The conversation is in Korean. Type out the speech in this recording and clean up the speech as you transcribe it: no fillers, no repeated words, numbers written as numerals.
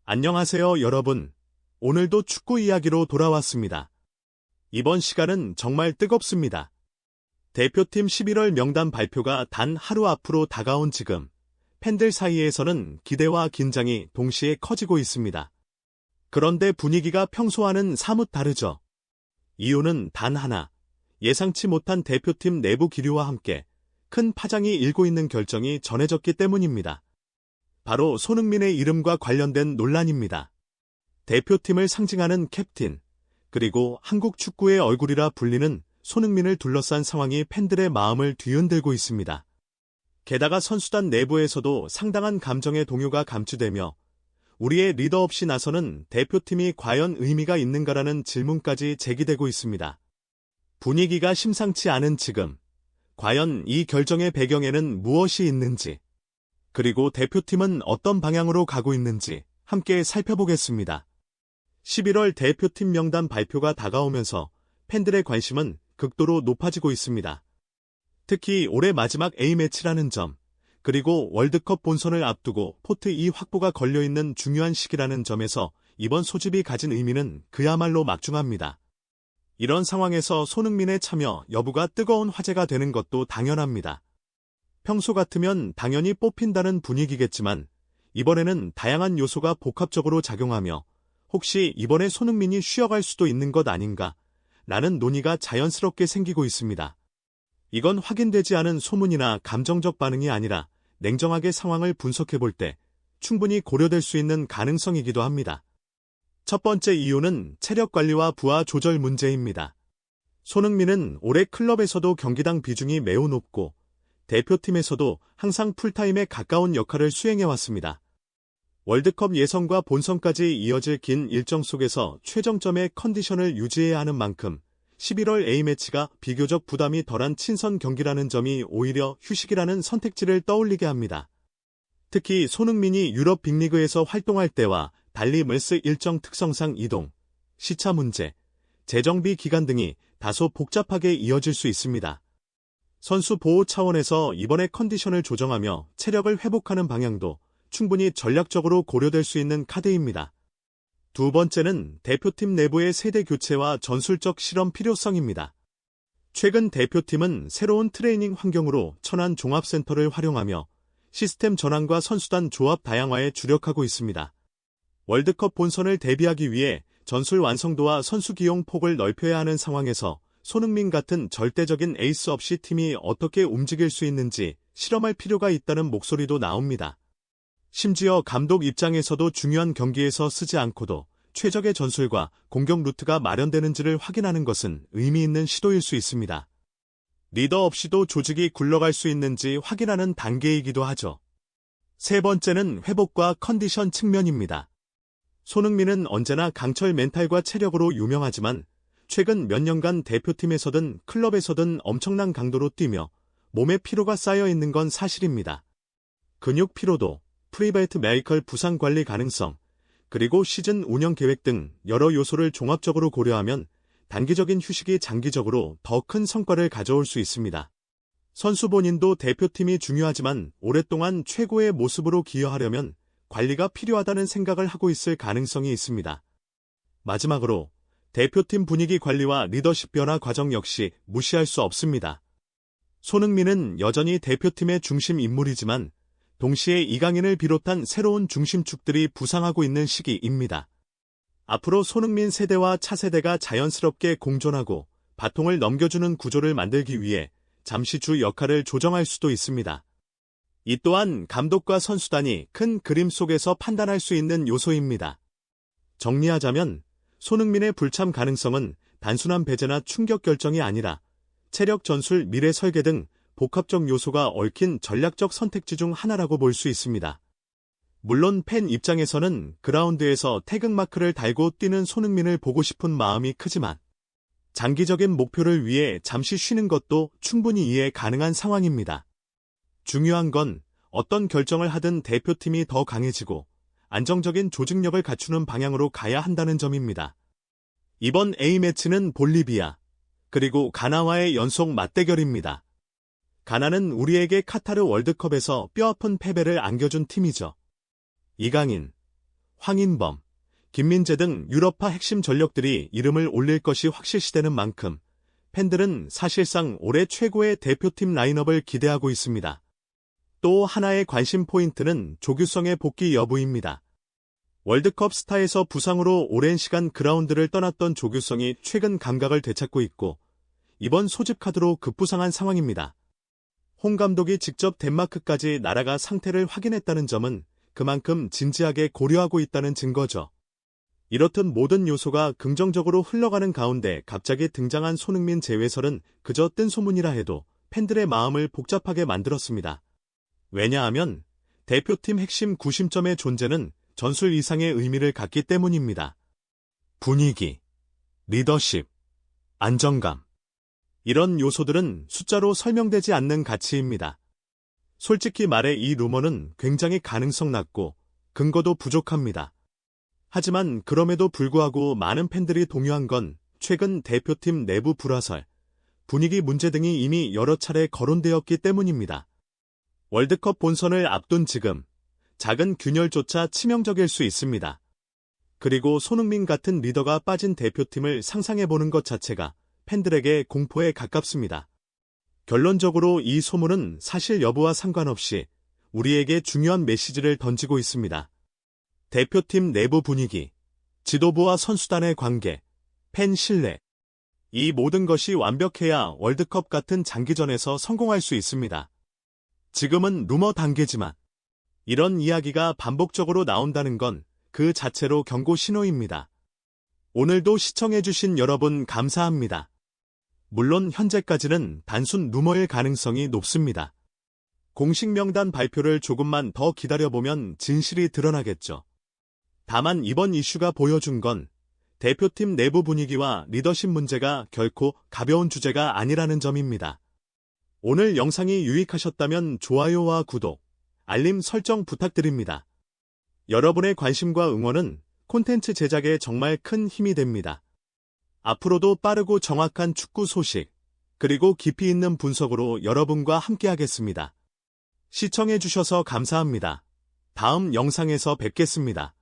안녕하세요, 여러분. 오늘도 축구 이야기로 돌아왔습니다. 이번 시간은 정말 뜨겁습니다. 대표팀 11월 명단 발표가 단 하루 앞으로 다가온 지금, 팬들 사이에서는 기대와 긴장이 동시에 커지고 있습니다. 그런데 분위기가 평소와는 사뭇 다르죠. 이유는 단 하나, 예상치 못한 대표팀 내부 기류와 함께 큰 파장이 일고 있는 결정이 전해졌기 때문입니다. 바로 손흥민의 이름과 관련된 논란입니다. 대표팀을 상징하는 캡틴, 그리고 한국 축구의 얼굴이라 불리는 손흥민을 둘러싼 상황이 팬들의 마음을 뒤흔들고 있습니다. 게다가 선수단 내부에서도 상당한 감정의 동요가 감추되며 우리의 리더 없이 나서는 대표팀이 과연 의미가 있는가라는 질문까지 제기되고 있습니다. 분위기가 심상치 않은 지금, 과연 이 결정의 배경에는 무엇이 있는지, 그리고 대표팀은 어떤 방향으로 가고 있는지 함께 살펴보겠습니다. 11월 대표팀 명단 발표가 다가오면서 팬들의 관심은 극도로 높아지고 있습니다. 특히 올해 마지막 A매치라는 점, 그리고 월드컵 본선을 앞두고 포트 2 확보가 걸려있는 중요한 시기라는 점에서 이번 소집이 가진 의미는 그야말로 막중합니다. 이런 상황에서 손흥민의 참여 여부가 뜨거운 화제가 되는 것도 당연합니다. 평소 같으면 당연히 뽑힌다는 분위기겠지만 이번에는 다양한 요소가 복합적으로 작용하며 혹시 이번에 손흥민이 쉬어갈 수도 있는 것 아닌가 라는 논의가 자연스럽게 생기고 있습니다. 이건 확인되지 않은 소문이나 감정적 반응이 아니라 냉정하게 상황을 분석해볼 때 충분히 고려될 수 있는 가능성이기도 합니다. 첫 번째 이유는 체력 관리와 부하 조절 문제입니다. 손흥민은 올해 클럽에서도 경기당 비중이 매우 높고 대표팀에서도 항상 풀타임에 가까운 역할을 수행해왔습니다. 월드컵 예선과 본선까지 이어질 긴 일정 속에서 최정점의 컨디션을 유지해야 하는 만큼 11월 A매치가 비교적 부담이 덜한 친선 경기라는 점이 오히려 휴식이라는 선택지를 떠올리게 합니다. 특히 손흥민이 유럽 빅리그에서 활동할 때와 달리 멜스 일정 특성상 이동, 시차 문제, 재정비 기간 등이 다소 복잡하게 이어질 수 있습니다. 선수 보호 차원에서 이번에 컨디션을 조정하며 체력을 회복하는 방향도 충분히 전략적으로 고려될 수 있는 카드입니다. 두 번째는 대표팀 내부의 세대 교체와 전술적 실험 필요성입니다. 최근 대표팀은 새로운 트레이닝 환경으로 천안 종합센터를 활용하며 시스템 전환과 선수단 조합 다양화에 주력하고 있습니다. 월드컵 본선을 대비하기 위해 전술 완성도와 선수 기용 폭을 넓혀야 하는 상황에서 손흥민 같은 절대적인 에이스 없이 팀이 어떻게 움직일 수 있는지 실험할 필요가 있다는 목소리도 나옵니다. 심지어 감독 입장에서도 중요한 경기에서 쓰지 않고도 최적의 전술과 공격 루트가 마련되는지를 확인하는 것은 의미 있는 시도일 수 있습니다. 리더 없이도 조직이 굴러갈 수 있는지 확인하는 단계이기도 하죠. 세 번째는 회복과 컨디션 측면입니다. 손흥민은 언제나 강철 멘탈과 체력으로 유명하지만 최근 몇 년간 대표팀에서든 클럽에서든 엄청난 강도로 뛰며 몸에 피로가 쌓여 있는 건 사실입니다. 근육 피로도, 프리베이트 메이컬 부상 관리 가능성, 그리고 시즌 운영 계획 등 여러 요소를 종합적으로 고려하면 단기적인 휴식이 장기적으로 더 큰 성과를 가져올 수 있습니다. 선수 본인도 대표팀이 중요하지만 오랫동안 최고의 모습으로 기여하려면 관리가 필요하다는 생각을 하고 있을 가능성이 있습니다. 마지막으로 대표팀 분위기 관리와 리더십 변화 과정 역시 무시할 수 없습니다. 손흥민은 여전히 대표팀의 중심 인물이지만 동시에 이강인을 비롯한 새로운 중심축들이 부상하고 있는 시기입니다. 앞으로 손흥민 세대와 차세대가 자연스럽게 공존하고 바통을 넘겨주는 구조를 만들기 위해 잠시 주 역할을 조정할 수도 있습니다. 이 또한 감독과 선수단이 큰 그림 속에서 판단할 수 있는 요소입니다. 정리하자면 손흥민의 불참 가능성은 단순한 배제나 충격 결정이 아니라 체력 전술 미래 설계 등 복합적 요소가 얽힌 전략적 선택지 중 하나라고 볼 수 있습니다. 물론 팬 입장에서는 그라운드에서 태극마크를 달고 뛰는 손흥민을 보고 싶은 마음이 크지만 장기적인 목표를 위해 잠시 쉬는 것도 충분히 이해 가능한 상황입니다. 중요한 건 어떤 결정을 하든 대표팀이 더 강해지고 안정적인 조직력을 갖추는 방향으로 가야 한다는 점입니다. 이번 A매치는 볼리비아, 그리고 가나와의 연속 맞대결입니다. 가나는 우리에게 카타르 월드컵에서 뼈아픈 패배를 안겨준 팀이죠. 이강인, 황인범, 김민재 등 유럽파 핵심 전력들이 이름을 올릴 것이 확실시되는 만큼 팬들은 사실상 올해 최고의 대표팀 라인업을 기대하고 있습니다. 또 하나의 관심 포인트는 조규성의 복귀 여부입니다. 월드컵 스타에서 부상으로 오랜 시간 그라운드를 떠났던 조규성이 최근 감각을 되찾고 있고 이번 소집 카드로 급부상한 상황입니다. 홍 감독이 직접 덴마크까지 날아가 상태를 확인했다는 점은 그만큼 진지하게 고려하고 있다는 증거죠. 이렇듯 모든 요소가 긍정적으로 흘러가는 가운데 갑자기 등장한 손흥민 재회설은 그저 뜬소문이라 해도 팬들의 마음을 복잡하게 만들었습니다. 왜냐하면 대표팀 핵심 구심점의 존재는 전술 이상의 의미를 갖기 때문입니다. 분위기, 리더십, 안정감. 이런 요소들은 숫자로 설명되지 않는 가치입니다. 솔직히 말해 이 루머는 굉장히 가능성 낮고 근거도 부족합니다. 하지만 그럼에도 불구하고 많은 팬들이 동요한 건 최근 대표팀 내부 불화설, 분위기 문제 등이 이미 여러 차례 거론되었기 때문입니다. 월드컵 본선을 앞둔 지금 작은 균열조차 치명적일 수 있습니다. 그리고 손흥민 같은 리더가 빠진 대표팀을 상상해보는 것 자체가 팬들에게 공포에 가깝습니다. 결론적으로 이 소문은 사실 여부와 상관없이 우리에게 중요한 메시지를 던지고 있습니다. 대표팀 내부 분위기, 지도부와 선수단의 관계, 팬 신뢰. 이 모든 것이 완벽해야 월드컵 같은 장기전에서 성공할 수 있습니다. 지금은 루머 단계지만 이런 이야기가 반복적으로 나온다는 건 그 자체로 경고 신호입니다. 오늘도 시청해주신 여러분 감사합니다. 물론 현재까지는 단순 루머일 가능성이 높습니다. 공식 명단 발표를 조금만 더 기다려보면 진실이 드러나겠죠. 다만 이번 이슈가 보여준 건 대표팀 내부 분위기와 리더십 문제가 결코 가벼운 주제가 아니라는 점입니다. 오늘 영상이 유익하셨다면 좋아요와 구독, 알림 설정 부탁드립니다. 여러분의 관심과 응원은 콘텐츠 제작에 정말 큰 힘이 됩니다. 앞으로도 빠르고 정확한 축구 소식, 그리고 깊이 있는 분석으로 여러분과 함께하겠습니다. 시청해주셔서 감사합니다. 다음 영상에서 뵙겠습니다.